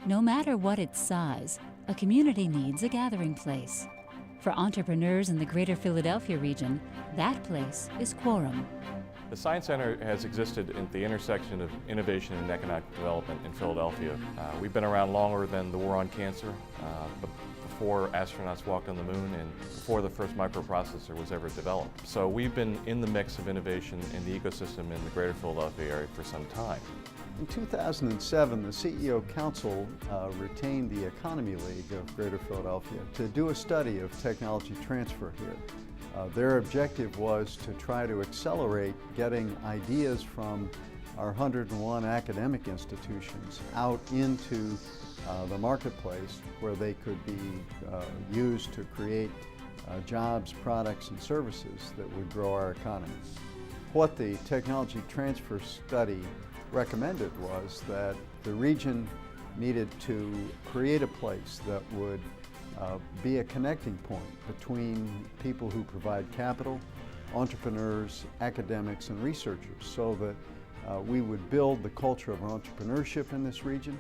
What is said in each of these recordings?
No matter what its size, a community needs a gathering place. For entrepreneurs in the greater Philadelphia region, that place is Quorum. The Science Center has existed at the intersection of innovation and economic development in Philadelphia. We've been around longer than the war on cancer, before astronauts walked on the moon and before the first microprocessor was ever developed. So we've been in the mix of innovation in the ecosystem in the greater Philadelphia area for some time. In 2007, the CEO Council retained the Economy League of Greater Philadelphia to do a study of technology transfer here. Their objective was to try to accelerate getting ideas from our 101 academic institutions out into the marketplace where they could be used to create jobs, products, and services that would grow our economy. What the technology transfer study recommended was that the region needed to create a place that would be a connecting point between people who provide capital, entrepreneurs, academics, and researchers, so that we would build the culture of entrepreneurship in this region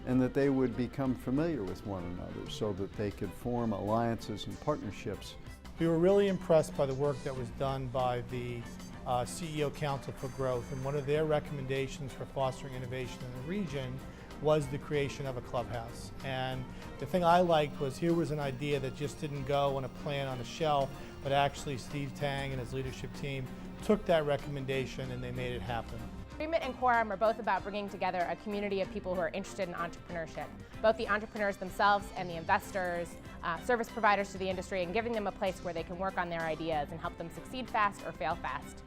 and that they would become familiar with one another so that they could form alliances and partnerships. We were really impressed by the work that was done by the CEO Council for Growth, and one of their recommendations for fostering innovation in the region was the creation of a clubhouse. And the thing I liked was here was an idea that just didn't go on a plan on a shelf, but actually Steve Tang and his leadership team took that recommendation and they made it happen. Remit and Quorum are both about bringing together a community of people who are interested in entrepreneurship, both the entrepreneurs themselves and the investors, service providers to the industry, and giving them a place where they can work on their ideas and help them succeed fast or fail fast.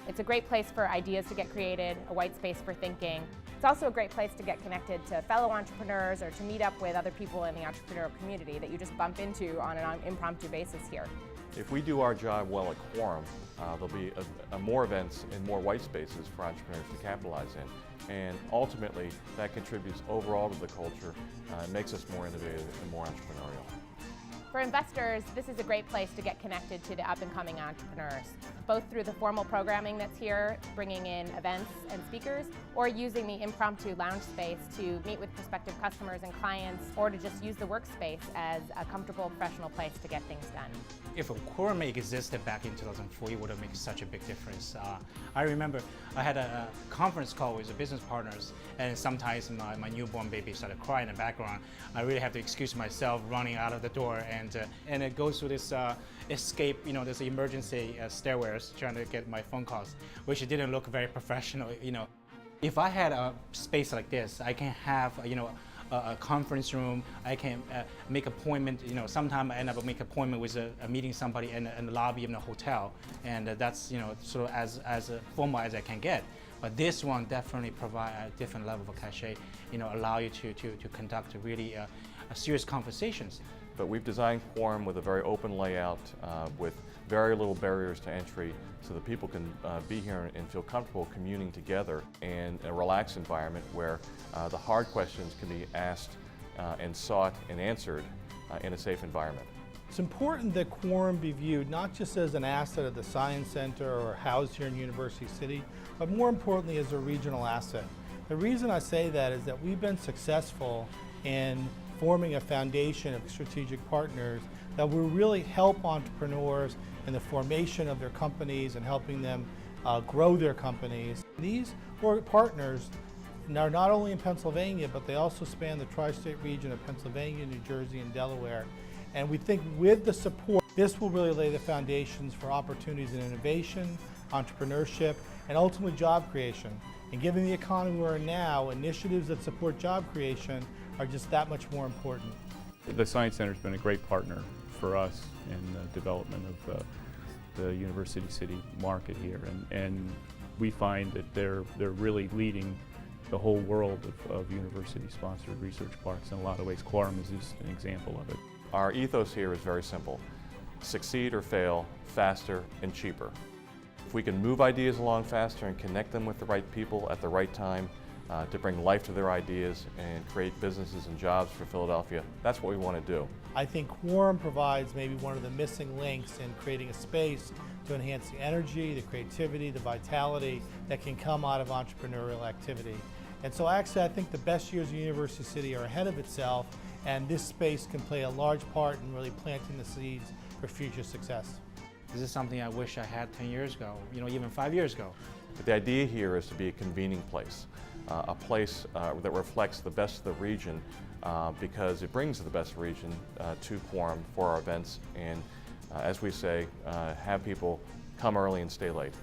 It's a great place for ideas to get created, a white space for thinking. It's also a great place to get connected to fellow entrepreneurs or to meet up with other people in the entrepreneurial community that you just bump into on an impromptu basis here. If we do our job well at Quorum, there'll be more events and more white spaces for entrepreneurs to capitalize in. And ultimately, that contributes overall to the culture, makes us more innovative and more entrepreneurial. For investors, this is a great place to get connected to the up-and-coming entrepreneurs, both through the formal programming that's here, bringing in events and speakers, or using the impromptu lounge space to meet with prospective customers and clients, or to just use the workspace as a comfortable professional place to get things done. If a Quorum existed back in 2004, it would have made such a big difference. I remember I had a conference call with the business partners, and sometimes my newborn baby started crying in the background. I really have to excuse myself running out of the door, and it goes through this escape, this emergency stairways trying to get my phone calls, which didn't look very professional. If I had a space like this, I can have a conference room. I can make appointment. Sometimes I end up making appointment with meeting somebody in the lobby of the hotel, and that's sort of as formal as I can get. But this one definitely provide a different level of cachet. Allow you to conduct really serious conversations. But we've designed Quorum with a very open layout with very little barriers to entry so that people can be here and feel comfortable communing together in a relaxed environment where the hard questions can be asked and sought and answered in a safe environment. It's important that Quorum be viewed not just as an asset of the Science Center or housed here in University City, but more importantly as a regional asset. The reason I say that is that we've been successful in forming a foundation of strategic partners that will really help entrepreneurs in the formation of their companies and helping them grow their companies. These partners are not only in Pennsylvania, but they also span the tri-state region of Pennsylvania, New Jersey, and Delaware. And we think with the support, this will really lay the foundations for opportunities in innovation, entrepreneurship, and ultimately job creation. And given the economy we're in now, initiatives that support job creation are just that much more important. The Science Center has been a great partner for us in the development of the University City market here, and we find that they're really leading the whole world of university-sponsored research parks in a lot of ways. Quorum is just an example of it. Our ethos here is very simple: succeed or fail, faster and cheaper. If we can move ideas along faster and connect them with the right people at the right time to bring life to their ideas and create businesses and jobs for Philadelphia, that's what we want to do. I think Quorum provides maybe one of the missing links in creating a space to enhance the energy, the creativity, the vitality that can come out of entrepreneurial activity. And so actually I think the best years of University City are ahead of itself, and this space can play a large part in really planting the seeds for future success. This is something I wish I had 10 years ago, even 5 years ago. But the idea here is to be a convening place, a place that reflects the best of the region because it brings the best region to Quorum for our events and, as we say, have people come early and stay late.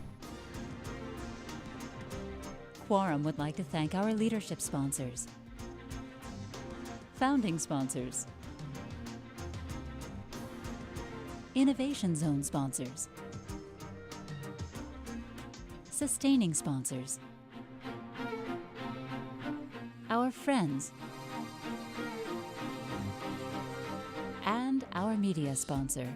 Quorum would like to thank our leadership sponsors, founding sponsors, Innovation Zone sponsors, sustaining sponsors, our friends, and our media sponsor.